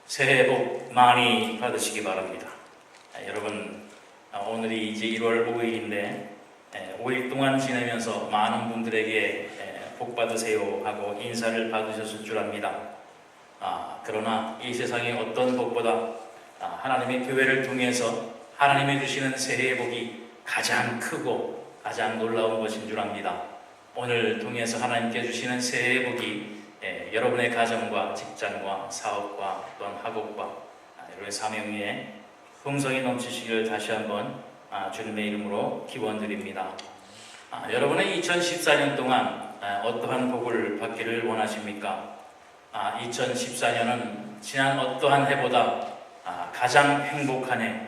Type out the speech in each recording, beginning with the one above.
새해 복 많이 받으시기 바랍니다. 여러분, 오늘이 이제 1월 5일인데 5일 동안 지내면서 많은 분들에게 복 받으세요 하고 인사를 받으셨을 줄 압니다. 그러나 이 세상에 어떤 복보다 하나님의 교회를 통해서 하나님이 주시는 새해의 복이 가장 크고 가장 놀라운 것인 줄 압니다. 오늘 통해서 하나님께 주시는 새해의 복이 여러분의 가정과 직장과 사업과 또한 학업과 여러분의 사명 위에 풍성이 넘치시기를 다시 한번 주님의 이름으로 기원드립니다. 여러분의 2014년 동안 어떠한 복을 받기를 원하십니까? 2014년은 지난 어떠한 해보다 가장 행복한 해,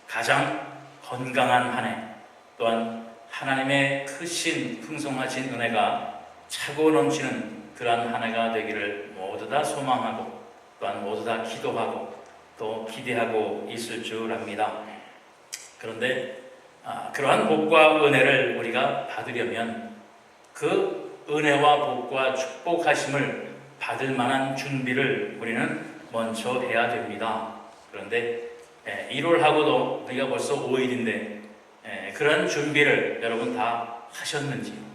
가장 건강한 한 해, 또한 하나님의 크신 풍성하신 은혜가 차고 넘치는 그러한 한 해가 되기를 모두 다 소망하고 또한 모두 다 기도하고 또 기대하고 있을 줄 압니다. 그런데 그러한 복과 은혜를 우리가 받으려면 그 은혜와 복과 축복하심을 받을 만한 준비를 우리는 먼저 해야 됩니다. 그런데 1월하고도 우리가 벌써 5일인데 그런 준비를 여러분 다 하셨는지요?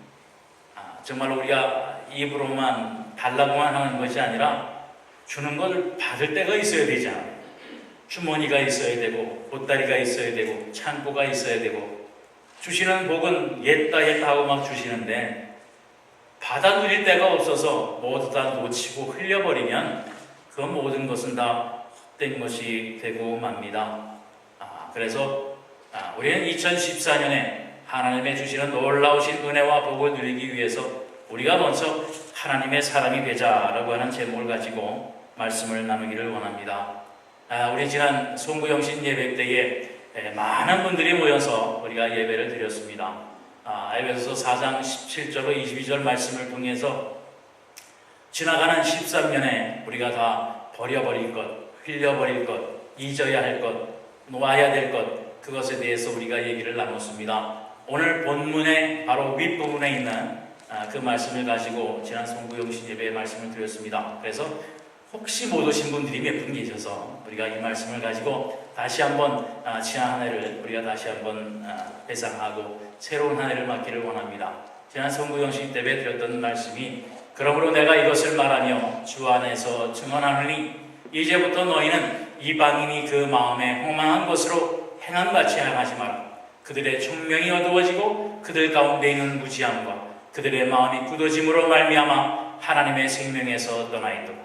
정말 우리가 입으로만 달라고만 하는 것이 아니라 주는 걸 받을 때가 있어야 되잖아요. 주머니가 있어야 되고 보따리가 있어야 되고 창고가 있어야 되고 주시는 복은 옛다 하고 막 주시는데 받아 누릴 데가 없어서 모두 다 놓치고 흘려버리면 그 모든 것은 다 헛된 것이 되고 맙니다. 그래서 우리는 2014년에 하나님의 주시는 놀라우신 은혜와 복을 누리기 위해서 우리가 먼저 하나님의 사람이 되자라고 하는 제목을 가지고 말씀을 나누기를 원합니다. 우리 지난 송구영신 예배 때에 많은 분들이 모여서 우리가 예배를 드렸습니다. 에베소서 4장 17절로 22절 말씀을 통해서 지나가는 13년에 우리가 다 버려버릴 것, 흘려버릴 것, 잊어야 할 것, 놓아야 될 것, 그것에 대해서 우리가 얘기를 나눴습니다. 오늘 본문의 바로 윗부분에 있는 그 말씀을 가지고 지난 송구영신 예배의 말씀을 드렸습니다. 그래서 혹시 못 오신 분들이 몇 분 계셔서 우리가 이 말씀을 가지고 다시 한번 지난 한 해를 우리가 다시 한번 회상하고 새로운 한 해를 맞기를 원합니다. 지난 송구영신 예배에 드렸던 말씀이 그러므로 내가 이것을 말하며 주 안에서 증언하노니 이제부터 너희는 이방인이 그 마음에 허망한 것으로 행함같이 행하지 마라. 그들의 총명이 어두워지고 그들 가운데 있는 무지함과 그들의 마음이 굳어짐으로 말미암아 하나님의 생명에서 떠나있도다.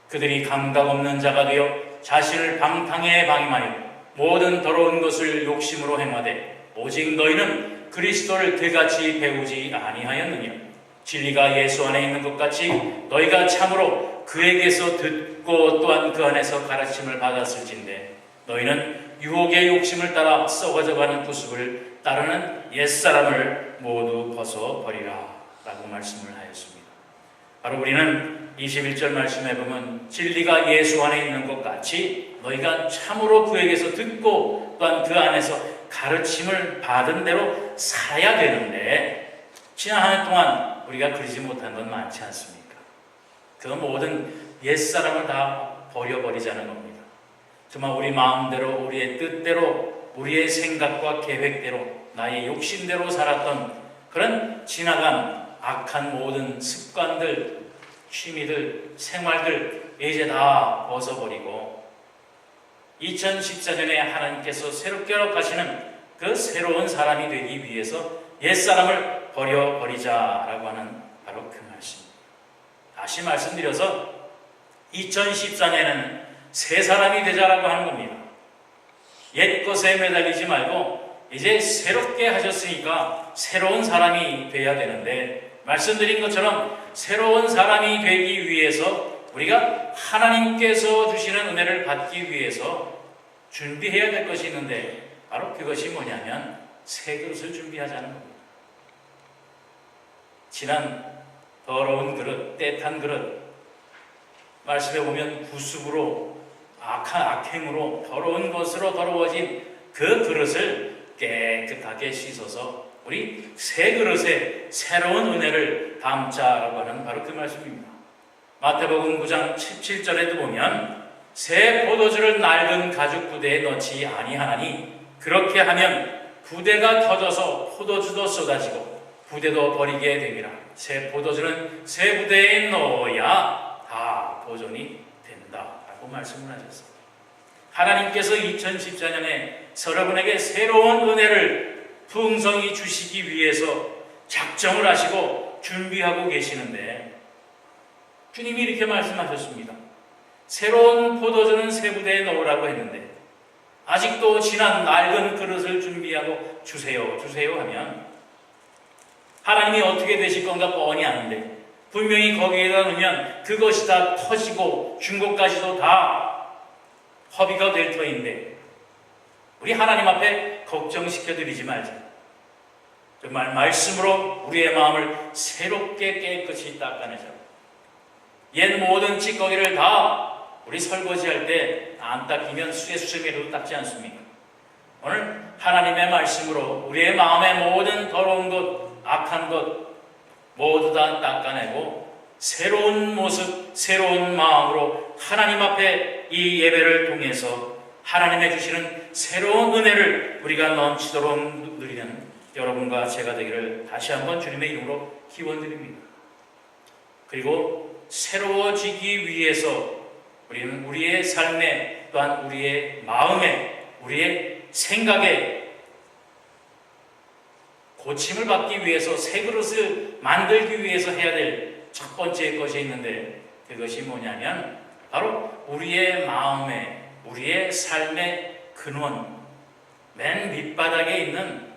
그들이 감각 없는 자가 되어 자신을 방탕에 방임하여 모든 더러운 것을 욕심으로 행하되 오직 너희는 그리스도를 그같이 배우지 아니하였느냐. 진리가 예수 안에 있는 것 같이 너희가 참으로 그에게서 듣고 또한 그 안에서 가르침을 받았을진데 너희는 유혹의 욕심을 따라 썩어져가는 구습을 따르는 옛사람을 모두 벗어버리라 라고 말씀을 하였습니다. 바로 우리는 21절 말씀에 보면 진리가 예수 안에 있는 것 같이 너희가 참으로 그에게서 듣고 또한 그 안에서 가르침을 받은 대로 살아야 되는데 지난 한 해 동안 우리가 그러지 못한 건 많지 않습니까? 그 모든 옛사람을 다 버려버리자는 겁니다. 정말 우리 마음대로 우리의 뜻대로 우리의 생각과 계획대로 나의 욕심대로 살았던 그런 지나간 악한 모든 습관들, 취미들, 생활들 이제 다 벗어버리고 2014년에 하나님께서 새롭게 허락하시는 그 새로운 사람이 되기 위해서 옛사람을 버려버리자라고 하는 바로 그 말씀입니다. 다시 말씀드려서 2014년에는 새 사람이 되자라고 하는 겁니다. 옛 것에 매달리지 말고 이제 새롭게 하셨으니까 새로운 사람이 돼야 되는데 말씀드린 것처럼 새로운 사람이 되기 위해서 우리가 하나님께서 주시는 은혜를 받기 위해서 준비해야 될 것이 있는데 바로 그것이 뭐냐면 새 그릇을 준비하자는 겁니다. 지난 더러운 그릇, 때탄 그릇 말씀에 보면 구습으로 악한 악행으로 더러운 것으로 더러워진 그 그릇을 깨끗하게 씻어서 우리 새 그릇에 새로운 은혜를 담자라고 하는 바로 그 말씀입니다. 마태복음 9장 17절에도 보면 새 포도주를 낡은 가죽 부대에 넣지 아니하나니 그렇게 하면 부대가 터져서 포도주도 쏟아지고 부대도 버리게 되리라. 새 포도주는 새 부대에 넣어야 다 보존이 된다라고 말씀을 하셨습니다. 하나님께서 2014년에 여러분에게 새로운 은혜를 풍성히 주시기 위해서 작정을 하시고 준비하고 계시는데 주님이 이렇게 말씀하셨습니다. 새로운 포도주는 새 부대에 넣으라고 했는데 아직도 지난 낡은 그릇을 준비하고 주세요 하면 하나님이 어떻게 되실 건가 뻔히 아는데 분명히 거기에다 넣으면 그것이 다 터지고 준 것까지도 다 허비가 될 터인데 우리 하나님 앞에 걱정시켜드리지 말자. 정말 말씀으로 우리의 마음을 새롭게 깨끗이 닦아내자. 옛 모든 찌꺼기를 다 우리 설거지할 때 안 닦이면 수세미로도 닦지 않습니까? 오늘 하나님의 말씀으로 우리의 마음의 모든 더러운 것, 악한 것 모두 다 닦아내고 새로운 모습, 새로운 마음으로 하나님 앞에 이 예배를 통해서 하나님의 주시는 새로운 은혜를 우리가 넘치도록 누리는 여러분과 제가 되기를 다시 한번 주님의 이름으로 기원드립니다. 그리고 새로워지기 위해서 우리는 우리의 삶에 또한 우리의 마음에 우리의 생각에 고침을 받기 위해서 새 그릇을 만들기 위해서 해야 될 첫 번째 것이 있는데 그것이 뭐냐면 바로 우리의 마음에 우리의 삶의 근원 맨 밑바닥에 있는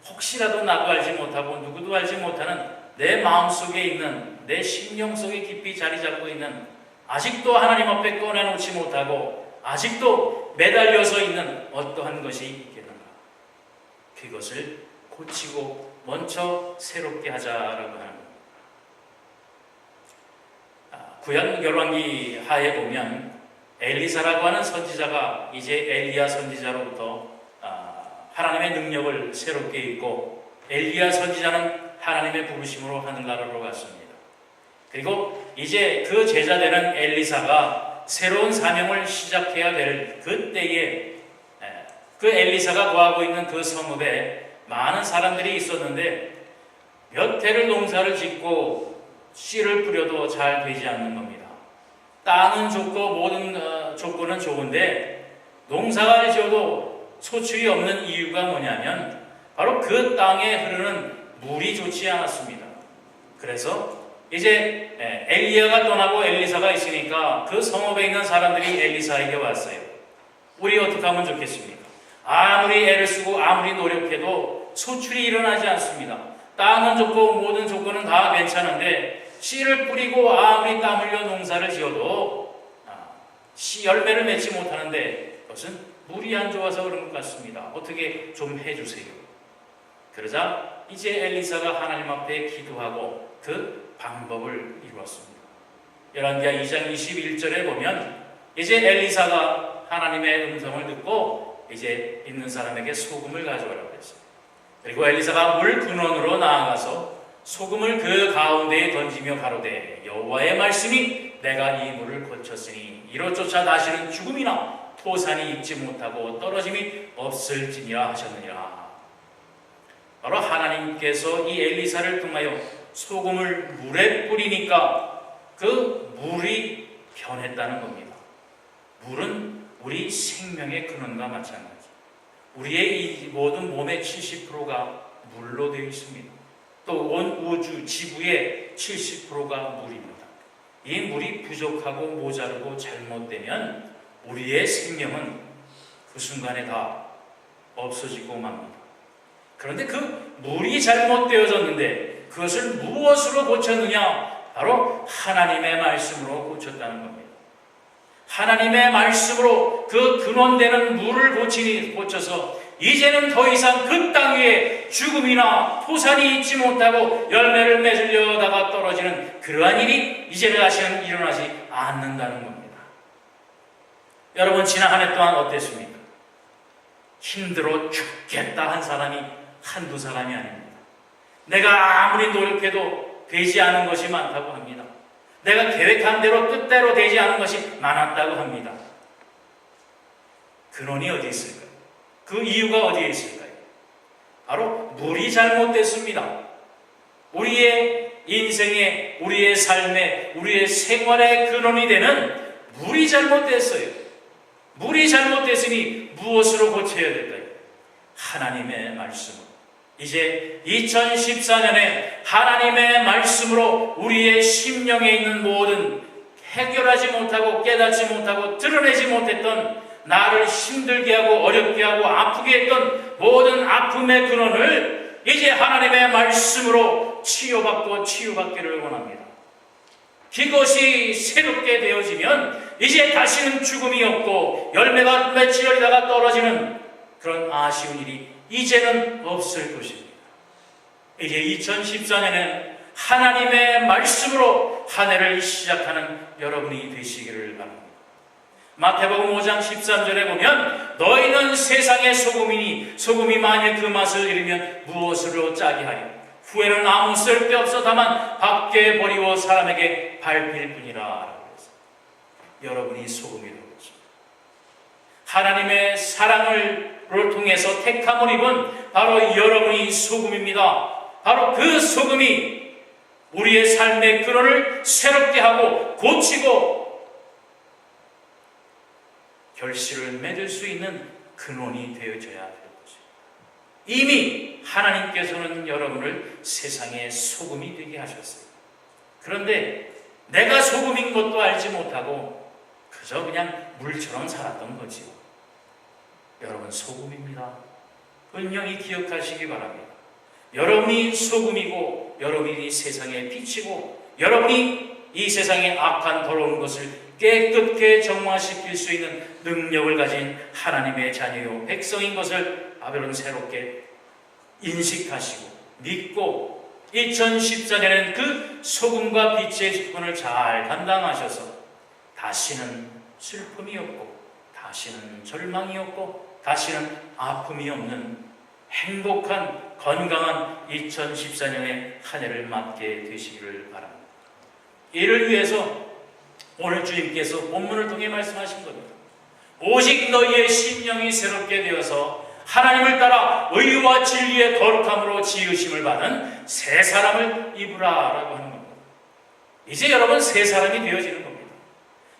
혹시라도 나도 알지 못하고 누구도 알지 못하는 내 마음속에 있는 내 심령 속에 깊이 자리 잡고 있는 아직도 하나님 앞에 꺼내놓지 못하고 아직도 매달려서 있는 어떠한 것이 있겠는가. 그것을 고치고 먼저 새롭게 하자라고 하는 겁니다. 구약 열왕기 하에 보면 엘리사라고 하는 선지자가 이제 엘리야 선지자로부터 하나님의 능력을 새롭게 입고 엘리야 선지자는 하나님의 부르심으로 하늘나라로 갔습니다. 그리고 이제 그 제자되는 엘리사가 새로운 사명을 시작해야 될 그때에 그 엘리사가 거하고 있는 그 성읍에 많은 사람들이 있었는데 몇 해를 농사를 짓고 씨를 뿌려도 잘 되지 않는 겁니다. 땅은 좋고 모든 조건은 좋은데 농사를 지어도 소출이 없는 이유가 뭐냐면 바로 그 땅에 흐르는 물이 좋지 않았습니다. 그래서 이제 엘리야가 떠나고 엘리사가 있으니까 그 성읍에 있는 사람들이 엘리사에게 왔어요. 우리 어떻게 하면 좋겠습니까? 아무리 애를 쓰고 아무리 노력해도 소출이 일어나지 않습니다. 땅은 좋고 모든 조건은 다 괜찮은데 씨를 뿌리고 아무리 땀 흘려 농사를 지어도 열매를 맺지 못하는데 그것은 물이 안 좋아서 그런 것 같습니다. 어떻게 좀 해주세요. 그러자 이제 엘리사가 하나님 앞에 기도하고 그 방법을 이루었습니다. 열왕기하 2장 21절에 보면 이제 엘리사가 하나님의 음성을 듣고 이제 있는 사람에게 소금을 가져오라고 했어요. 그리고 엘리사가 물 근원으로 나아가서 소금을 그 가운데에 던지며 가로되 여호와의 말씀이 내가 이 물을 고쳤으니 이로 쫓아 다시는 죽음이나 토산이 있지 못하고 떨어짐이 없을지니라 하셨느니라. 바로 하나님께서 이 엘리사를 통하여 소금을 물에 뿌리니까 그 물이 변했다는 겁니다. 물은 우리 생명의 근원과 마찬가지. 우리의 이 모든 몸의 70%가 물로 되어 있습니다. 또 온 우주 지구의 70%가 물입니다. 이 물이 부족하고 모자르고 잘못되면 우리의 생명은 그 순간에 다 없어지고 맙니다. 그런데 그 물이 잘못되어졌는데 그것을 무엇으로 고쳤느냐? 바로 하나님의 말씀으로 고쳤다는 겁니다. 하나님의 말씀으로 그 근원되는 물을 고쳐서 이제는 더 이상 그 땅 위에 죽음이나 토산이 있지 못하고 열매를 맺으려다가 떨어지는 그러한 일이 이제는 다시는 일어나지 않는다는 겁니다. 여러분 지난 한 해 동안 어땠습니까? 힘들어 죽겠다 한 사람이 한두 사람이 아닙니다. 내가 아무리 노력해도 되지 않은 것이 많다고 합니다. 내가 계획한 대로 뜻대로 되지 않은 것이 많았다고 합니다. 근원이 어디 있을까요? 그 이유가 어디에 있을까요? 바로 물이 잘못됐습니다. 우리의 인생에, 우리의 삶에, 우리의 생활의 근원이 되는 물이 잘못됐어요. 물이 잘못됐으니 무엇으로 고쳐야 될까요? 하나님의 말씀으로. 이제 2014년에 하나님의 말씀으로 우리의 심령에 있는 모든 해결하지 못하고 깨닫지 못하고 드러내지 못했던 나를 힘들게 하고 어렵게 하고 아프게 했던 모든 아픔의 근원을 이제 하나님의 말씀으로 치유받고 치유받기를 원합니다. 그것이 새롭게 되어지면 이제 다시는 죽음이 없고 열매가 며칠 열다가 떨어지는 그런 아쉬운 일이 이제는 없을 것입니다. 이제 2014년엔 하나님의 말씀으로 한 해를 시작하는 여러분이 되시기를 바랍니다. 마태복음 5장 13절에 보면 너희는 세상의 소금이니 소금이 만일 그 맛을 잃으면 무엇으로 짜게 하리? 후에는 아무 쓸데없어 다만 밖에 버리고 사람에게 밟힐 뿐이라 라고 했습니다. 여러분이 소금이 되는 것입니다. 하나님의 사랑을 통해서 택함을 입은 바로 여러분이 소금입니다. 바로 그 소금이 우리의 삶의 근원을 새롭게 하고 고치고 결실을 맺을 수 있는 근원이 되어져야 할 것입니다. 이미 하나님께서는 여러분을 세상의 소금이 되게 하셨어요. 그런데 내가 소금인 것도 알지 못하고 그저 그냥 물처럼 살았던 거지요. 여러분 소금입니다. 분명히 기억하시기 바랍니다. 여러분이 소금이고 여러분이 세상의 빛이고 여러분이 이 세상의 악한 더러운 것을 깨끗게 정화시킬 수 있는 능력을 가진 하나님의 자녀요 백성인 것을 여러분 새롭게 인식하시고 믿고 2014년에는 그 소금과 빛의 직분을 잘 감당하셔서 다시는 슬픔이 없고 다시는 절망이 없고 다시는 아픔이 없는 행복한 건강한 2014년의 한 해를 맞게 되시기를 바랍니다. 이를 위해서 오늘 주님께서 본문을 통해 말씀하신 겁니다. 오직 너희의 심령이 새롭게 되어서 하나님을 따라 의와 진리의 거룩함으로 지으심을 받은 새 사람을 입으라 라고 하는 겁니다. 이제 여러분 새 사람이 되어지는 겁니다.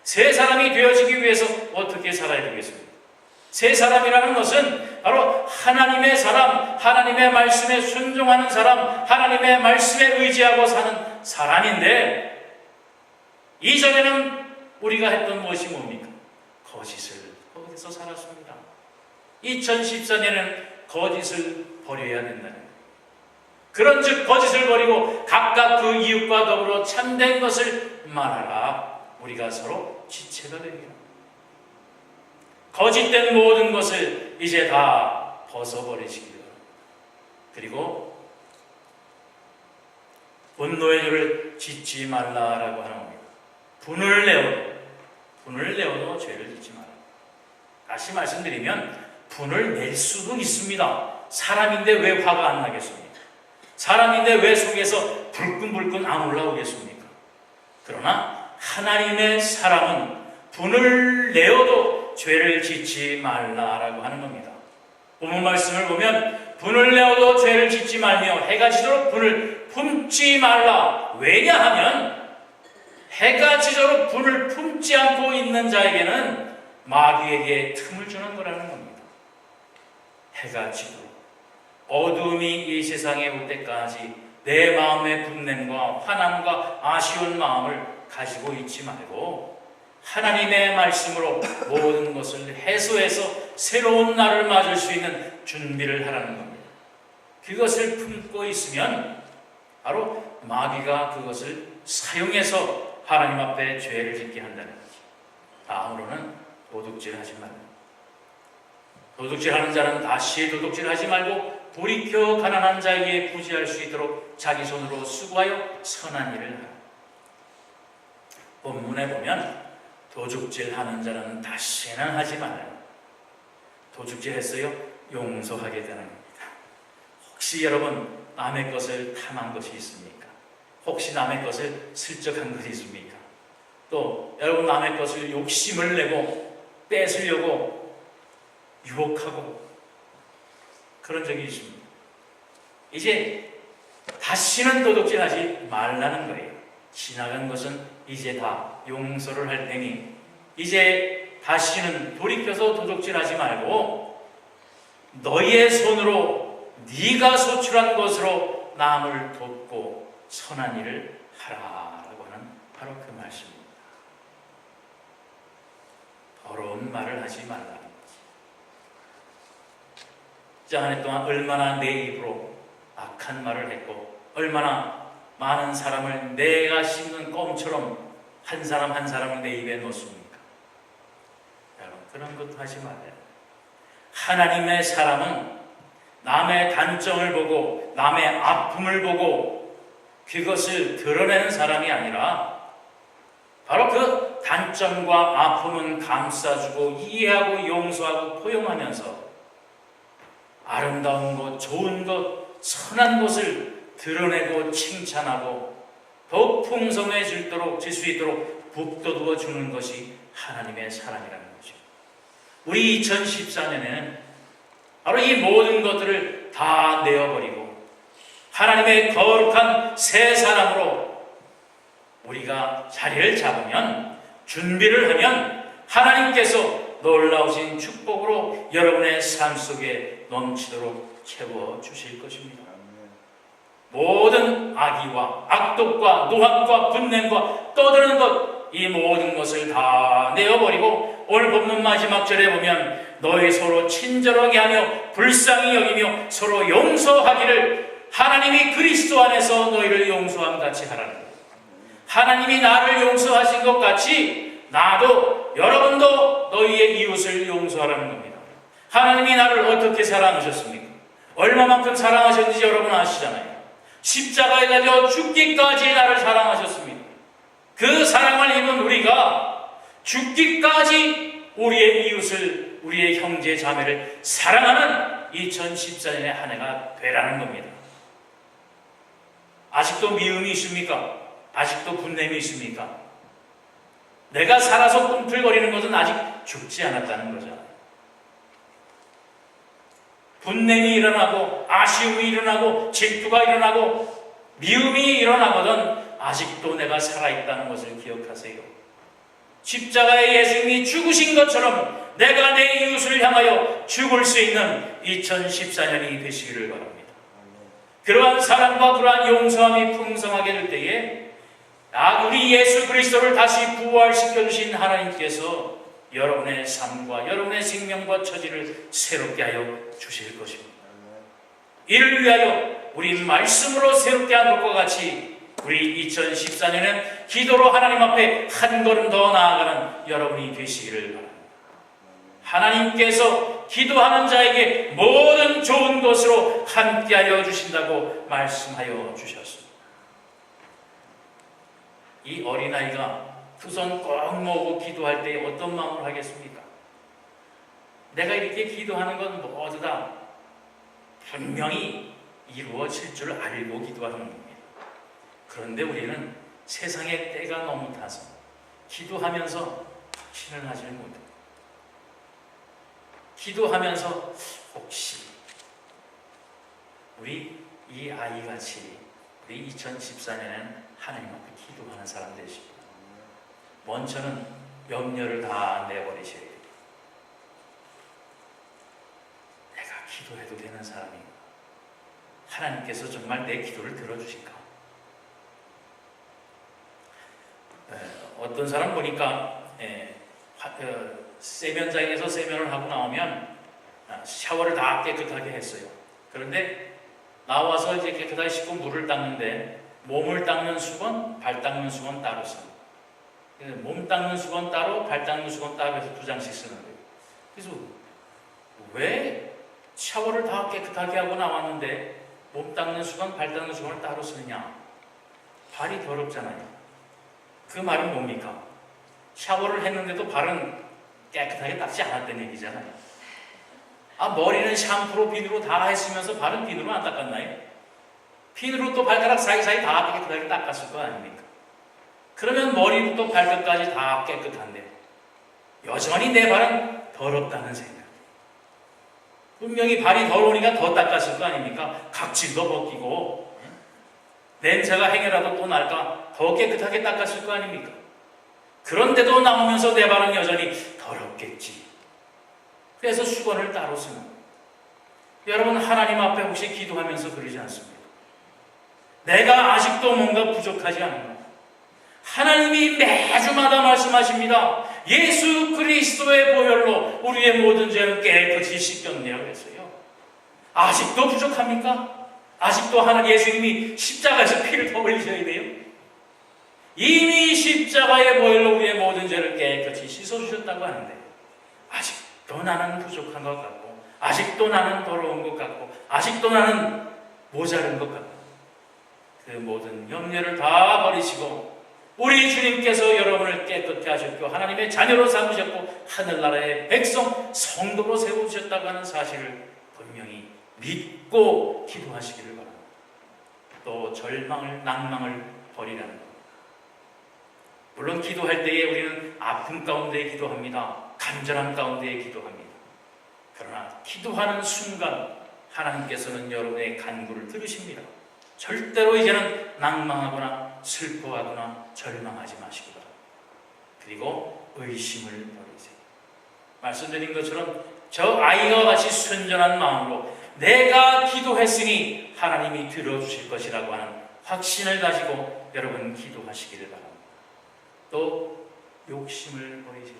새 사람이 되어지기 위해서 어떻게 살아야 되겠습니까? 새 사람이라는 것은 바로 하나님의 사람, 하나님의 말씀에 순종하는 사람, 하나님의 말씀에 의지하고 사는 사람인데 이전에는 우리가 했던 무엇이 뭡니까? 거짓을 거기서 살았습니다. 2014년에는 거짓을 버려야 된다는 거예요. 그런즉 거짓을 버리고 각각 그 이웃과 더불어 참된 것을 말하라. 우리가 서로 지체가 됩니다. 거짓된 모든 것을 이제 다 벗어버리시기 바랍니다. 그리고 분노의 죄를 짓지 말라라고 하는 겁니다. 분을 내어도 죄를 짓지 마라. 다시 말씀드리면 분을 낼 수도 있습니다. 사람인데 왜 화가 안 나겠습니까? 사람인데 왜 속에서 불끈불끈 안 올라오겠습니까? 그러나 하나님의 사람은 분을 내어도 죄를 짓지 말라라고 하는 겁니다. 본문 말씀을 보면 분을 내어도 죄를 짓지 말며 해가 지도록 분을 품지 말라. 왜냐하면 해가 지도록 분을 품지 않고 있는 자에게는 마귀에게 틈을 주는 거라는 겁니다. 해가 지도록 어둠이 이 세상에 올 때까지 내 마음의 분냄과 화남과 아쉬운 마음을 가지고 있지 말고 하나님의 말씀으로 모든 것을 해소해서 새로운 날을 맞을 수 있는 준비를 하라는 겁니다. 그것을 품고 있으면 바로 마귀가 그것을 사용해서 하나님 앞에 죄를 짓게 한다는 거죠. 다음으로는 도둑질하지 말고 도둑질하는 자는 다시 도둑질하지 말고 돌이켜 가난한 자에게 부지할 수 있도록 자기 손으로 수고하여 선한 일을 하라. 본문에 보면 도둑질하는 자는 다시는 하지 말아요. 도둑질했어요? 용서하게 되는 겁니다. 혹시 여러분 남의 것을 탐한 것이 있습니까? 혹시 남의 것을 슬쩍한 것이 있습니까? 또 여러분 남의 것을 욕심을 내고 뺏으려고 유혹하고 그런 적이 있습니다. 이제 다시는 도둑질하지 말라는 거예요. 지나간 것은 이제 다 용서를 할 테니 이제 다시는 돌이켜서 도둑질하지 말고 너희의 손으로 네가 소출한 것으로 남을 돕고 선한 일을 하라라고 하는 바로 그 말씀입니다. 더러운 말을 하지 말라는 거지. 자, 한 해 동안 얼마나 내 입으로 악한 말을 했고 얼마나 많은 사람을 내가 씹는 껌처럼 한 사람 한 사람을 내 입에 넣습니까? 여러분 그런 것도 하지 말아요. 하나님의 사람은 남의 단점을 보고 남의 아픔을 보고 그것을 드러내는 사람이 아니라 바로 그 단점과 아픔은 감싸주고 이해하고 용서하고 포용하면서 아름다운 것, 좋은 것, 선한 것을 드러내고 칭찬하고 더욱 풍성해질 수 있도록 북돋워 주는 것이 하나님의 사랑이라는 거죠. 우리 2014년에는 바로 이 모든 것들을 다 내어버리고 하나님의 거룩한 새 사람으로 우리가 자리를 잡으면, 준비를 하면 하나님께서 놀라우신 축복으로 여러분의 삶 속에 넘치도록 채워주실 것입니다. 모든 악의와 악독과 노함과 분냄과 떠드는 것, 이 모든 것을 다 내어버리고 오늘 본문 마지막 절에 보면 너희 서로 친절하게 하며 불쌍히 여기며 서로 용서하기를 하나님이 그리스도 안에서 너희를 용서함 같이 하라는 거예요. 하나님이 나를 용서하신 것 같이 나도 여러분도 너희의 이웃을 용서하라는 겁니다. 하나님이 나를 어떻게 사랑하셨습니까? 얼마만큼 사랑하셨는지 여러분 아시잖아요. 십자가에 달려 죽기까지 나를 사랑하셨습니다. 그 사랑을 입은 우리가 죽기까지 우리의 이웃을, 우리의 형제 자매를 사랑하는 2014년의 한 해가 되라는 겁니다. 아직도 미움이 있습니까? 아직도 분냄이 있습니까? 내가 살아서 꿈틀거리는 것은 아직 죽지 않았다는 거잖아요. 분냄이 일어나고 아쉬움이 일어나고 질투가 일어나고 미움이 일어나거든 아직도 내가 살아있다는 것을 기억하세요. 십자가에 예수님이 죽으신 것처럼 내가 내 이웃을 향하여 죽을 수 있는 2014년이 되시기를 바랍니다. 그러한 사랑과 그러한 용서함이 풍성하게 될 때에 우리 예수 그리스도를 다시 부활시켜 주신 하나님께서 여러분의 삶과 여러분의 생명과 처지를 새롭게 하여 주실 것입니다. 이를 위하여 우리 말씀으로 새롭게 한 것과 같이 우리 2014년은 기도로 하나님 앞에 한 걸음 더 나아가는 여러분이 되시기를 바랍니다. 하나님께서 기도하는 자에게 모든 좋은 것으로 함께하여 주신다고 말씀하여 주셨습니다. 이 어린아이가 두 손 꼭 모으고 기도할 때 어떤 마음을 하겠습니까? 내가 이렇게 기도하는 건 모두 다 분명히 이루어질 줄 알고 기도하는 겁니다. 그런데 우리는 세상의 때가 너무 타서 기도하면서 확신을 하지 못해요. 기도하면서 혹시 우리 이 아이같이 우리 2014년에는 하나님 앞에 기도하는 사람 되십니다. 먼저는 염려를 다 내버리셔야 돼요. 내가 기도해도 되는 사람인가? 하나님께서 정말 내 기도를 들어주실까? 어떤 사람 보니까 세면장에서 세면을 하고 나오면 샤워를 다 깨끗하게 했어요. 그런데 나와서 이제 깨끗하게 씻고 물을 닦는데 몸을 닦는 수건, 발 닦는 수건 따로 씁니다. 몸 닦는 수건 따로, 발 닦는 수건 따로 해서 2장씩 쓰는 거예요. 그래서 왜 샤워를 다 깨끗하게 하고 나왔는데 몸 닦는 수건, 발 닦는 수건을 따로 쓰느냐? 발이 더럽잖아요. 그 말은 뭡니까? 샤워를 했는데도 발은 깨끗하게 닦지 않았다는 얘기잖아요. 머리는 샴푸로 비누로 다 했으면서 발은 비누로 안 닦았나요? 비누로 또 발가락 사이사이 다 깨끗하게 닦았을 거 아닙니까? 그러면 머리부터 발끝까지 다 깨끗한데 여전히 내 발은 더럽다는 생각. 분명히 발이 더러우니까 더 닦았을 거 아닙니까? 각질도 벗기고 냄새가 행여라도 또 날까 더 깨끗하게 닦았을 거 아닙니까? 그런데도 나오면서 내 발은 여전히 더럽겠지. 그래서 수건을 따로 쓰는 거예요. 여러분, 하나님 앞에 혹시 기도하면서 그러지 않습니까? 내가 아직도 뭔가 부족하지 않은가? 하나님이 매주마다 말씀하십니다. 예수 그리스도의 보혈로 우리의 모든 죄는 깨끗이 씻겼네요. 그래서요. 아직도 부족합니까? 아직도 예수님이 십자가에서 피를 더 흘리셔야 돼요? 이미 십자가의 보혈로 우리의 모든 죄를 깨끗이 씻어주셨다고 하는데 아직도 나는 부족한 것 같고 아직도 나는 더러운 것 같고 아직도 나는 모자른 것 같고 그 모든 염려를 다 버리시고 우리 주님께서 여러분을 깨끗게 하셨고 하나님의 자녀로 삼으셨고 하늘나라의 백성 성도로 세워주셨다고 하는 사실을 분명히 믿고 기도하시기를 바랍니다. 또 절망을 낭망을 버리라는 것. 물론 기도할 때에 우리는 아픔 가운데 기도합니다. 간절함 가운데 기도합니다. 그러나 기도하는 순간 하나님께서는 여러분의 간구를 들으십니다. 절대로 이제는 낭망하거나 슬퍼하거나 절망하지 마시기 바랍니다. 그리고 의심을 버리세요. 말씀드린 것처럼 저 아이와 같이 순전한 마음으로 내가 기도했으니 하나님이 들어주실 것이라고 하는 확신을 가지고 여러분 기도하시기를 바랍니다. 또 욕심을 버리세요.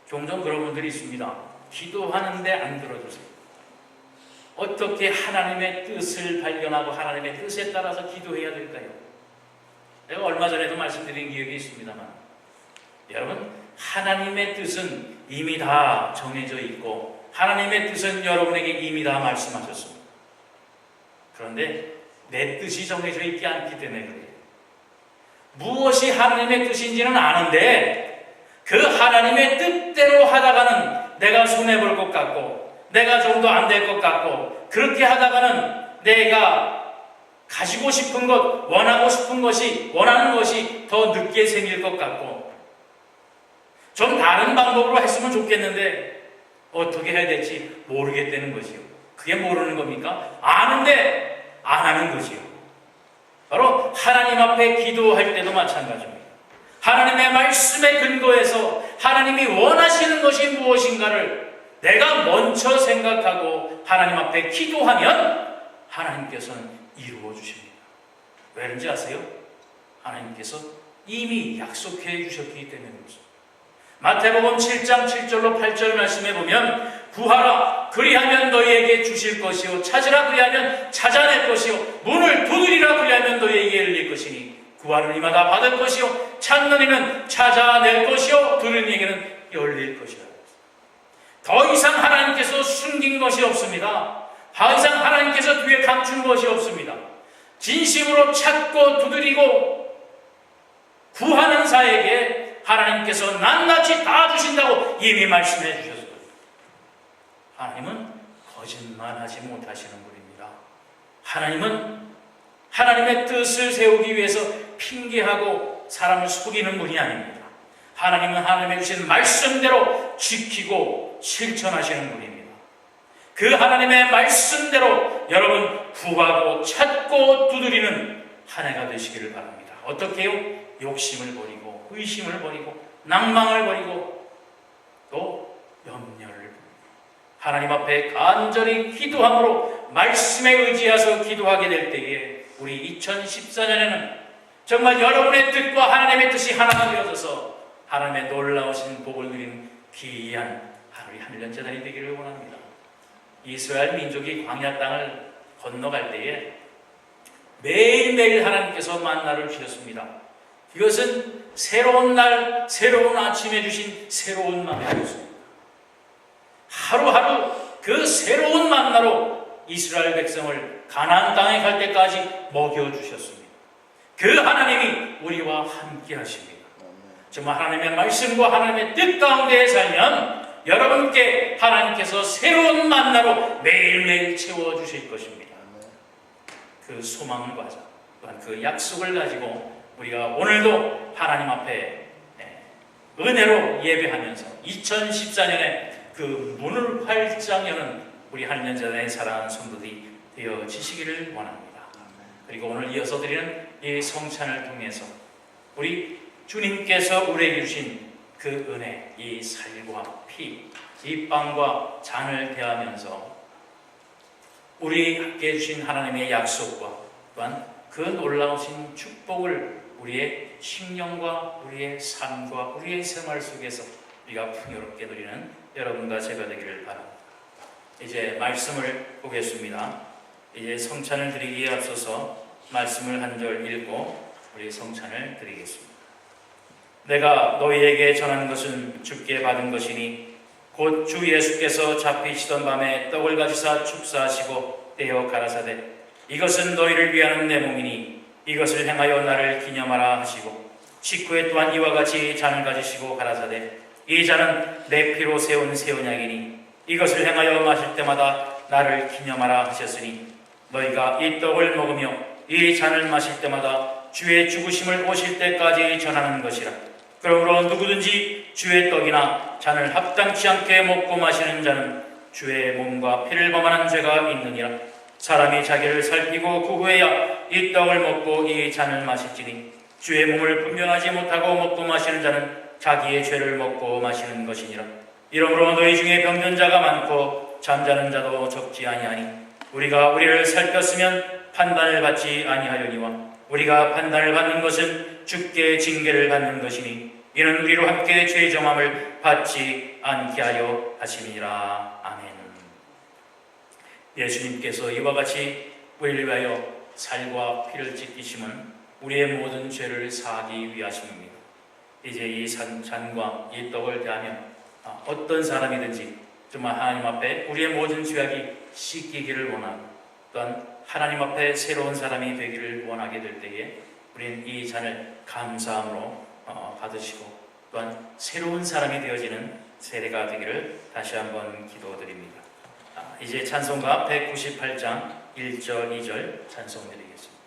종종 그런 분들이 있습니다. 기도하는데 안 들어주세요. 어떻게 하나님의 뜻을 발견하고 하나님의 뜻에 따라서 기도해야 될까요? 내가 얼마 전에도 말씀드린 기억이 있습니다만 여러분, 하나님의 뜻은 이미 다 정해져 있고 하나님의 뜻은 여러분에게 이미 다 말씀하셨습니다. 그런데 내 뜻이 정해져 있지 않기 때문에 그래요. 무엇이 하나님의 뜻인지는 아는데 그 하나님의 뜻대로 하다가는 내가 손해볼 것 같고 내가 좀 더 안 될 것 같고 그렇게 하다가는 내가 가지고 싶은 것, 원하고 싶은 것이, 원하는 것이 더 늦게 생길 것 같고 좀 다른 방법으로 했으면 좋겠는데 어떻게 해야 될지 모르겠다는 것이요. 그게 모르는 겁니까? 아는데 안 하는 것이요. 바로 하나님 앞에 기도할 때도 마찬가지입니다. 하나님의 말씀에 근거해서 하나님이 원하시는 것이 무엇인가를 내가 먼저 생각하고 하나님 앞에 기도하면 하나님께서는 이루어 주십니다. 왜 그런지 아세요? 하나님께서 이미 약속해 주셨기 때문에 그렇습니다. 마태복음 7장 7절로 8절 말씀에 보면 구하라 그리하면 너희에게 주실 것이요 찾으라 그리하면 찾아낼 것이요 문을 두드리라 그리하면 너희에게 열릴 것이니 구하는 이마다 받을 것이요 찾는 이는 찾아낼 것이요 들은 이에게는 열릴 것이라. 더 이상 하나님께서 숨긴 것이 없습니다. 더 이상 하나님께서 뒤에 감춘 것이 없습니다. 진심으로 찾고 두드리고 구하는 자에게 하나님께서 낱낱이 다 주신다고 이미 말씀해 주셨어요. 하나님은 거짓말하지 못하시는 분입니다. 하나님은 하나님의 뜻을 세우기 위해서 핑계하고 사람을 속이는 분이 아닙니다. 하나님은 하나님의 주신 말씀대로 지키고 실천하시는 분입니다. 그 하나님의 말씀대로 여러분 구하고 찾고 두드리는 한 해가 되시기를 바랍니다. 어떻게 해요? 욕심을 버리고 의심을 버리고 낭망을 버리고 또 염려를 버리고 하나님 앞에 간절히 기도함으로 말씀에 의지해서 기도하게 될 때에 우리 2014년에는 정말 여러분의 뜻과 하나님의 뜻이 하나가 되어져서 하나님의 놀라우신 복을 누리는 귀한 하루의 한일년재단이 되기를 원합니다. 이스라엘 민족이 광야 땅을 건너갈 때에 매일매일 하나님께서 만나를 주셨습니다. 이것은 새로운 날, 새로운 아침에 주신 새로운 만나였습니다. 하루하루 그 새로운 만나로 이스라엘 백성을 가나안 땅에 갈 때까지 먹여주셨습니다. 그 하나님이 우리와 함께 하십니다. 정말 하나님의 말씀과 하나님의 뜻 가운데 살면 여러분께 하나님께서 새로운 만나로 매일매일 채워주실 것입니다. 그 소망을 가져 또한 그 약속을 가지고 우리가 오늘도 하나님 앞에 은혜로 예배하면서 2014년에 그 문을 활짝 여는 우리 한년전의 사랑하는 성도들이 되어지시기를 원합니다. 그리고 오늘 이어서 드리는 이 성찬을 통해서 우리 주님께서 우리에게 주신 그 은혜, 이 살과 피, 이 빵과 잔을 대하면서 우리에게 주신 하나님의 약속과 또한 그 놀라우신 축복을 우리의 심령과 우리의 삶과 우리의 생활 속에서 우리가 풍요롭게 누리는 여러분과 제가 되기를 바랍니다. 이제 말씀을 보겠습니다. 이제 성찬을 드리기에 앞서서 말씀을 한 절 읽고 우리 성찬을 드리겠습니다. 내가 너희에게 전하는 것은 주께 받은 것이니 곧 주 예수께서 잡히시던 밤에 떡을 가지사 축사하시고 떼어 가라사대 이것은 너희를 위하는 내 몸이니 이것을 행하여 나를 기념하라 하시고 식후에 또한 이와 같이 잔을 가지시고 가라사대 이 잔은 내 피로 세운 새 언약이니 이것을 행하여 마실 때마다 나를 기념하라 하셨으니 너희가 이 떡을 먹으며 이 잔을 마실 때마다 주의 죽으심을 오실 때까지 전하는 것이라. 그러므로 누구든지 주의 떡이나 잔을 합당치 않게 먹고 마시는 자는 주의 몸과 피를 범하는 죄가 있느니라. 사람이 자기를 살피고 그 후에야 이 떡을 먹고 이 잔을 마실지니 주의 몸을 분별하지 못하고 먹고 마시는 자는 자기의 죄를 먹고 마시는 것이니라. 이러므로 너희 중에 병든 자가 많고 잠자는 자도 적지 아니하니 우리가 우리를 살폈으면 판단을 받지 아니하려니와 우리가 판단을 받는 것은 주께 징계를 받는 것이니 이는 우리로 함께 죄 정함을 받지 않게 하려 하심이니라. 아멘. 예수님께서 이와 같이 우리를 위하여 살과 피를 찢기심은 우리의 모든 죄를 사하기 위하심입니다. 이제 이 잔과 이 떡을 대하며 어떤 사람이든지 정말 하나님 앞에 우리의 모든 죄악이 씻기기를 원하고 또한 하나님 앞에 새로운 사람이 되기를 원하게 될 때에 우리는 이 잔을 감사함으로 받으시고 또한 새로운 사람이 되어지는 세례가 되기를 다시 한번 기도드립니다. 이제 찬송가 198장 1절 2절 찬송드리겠습니다.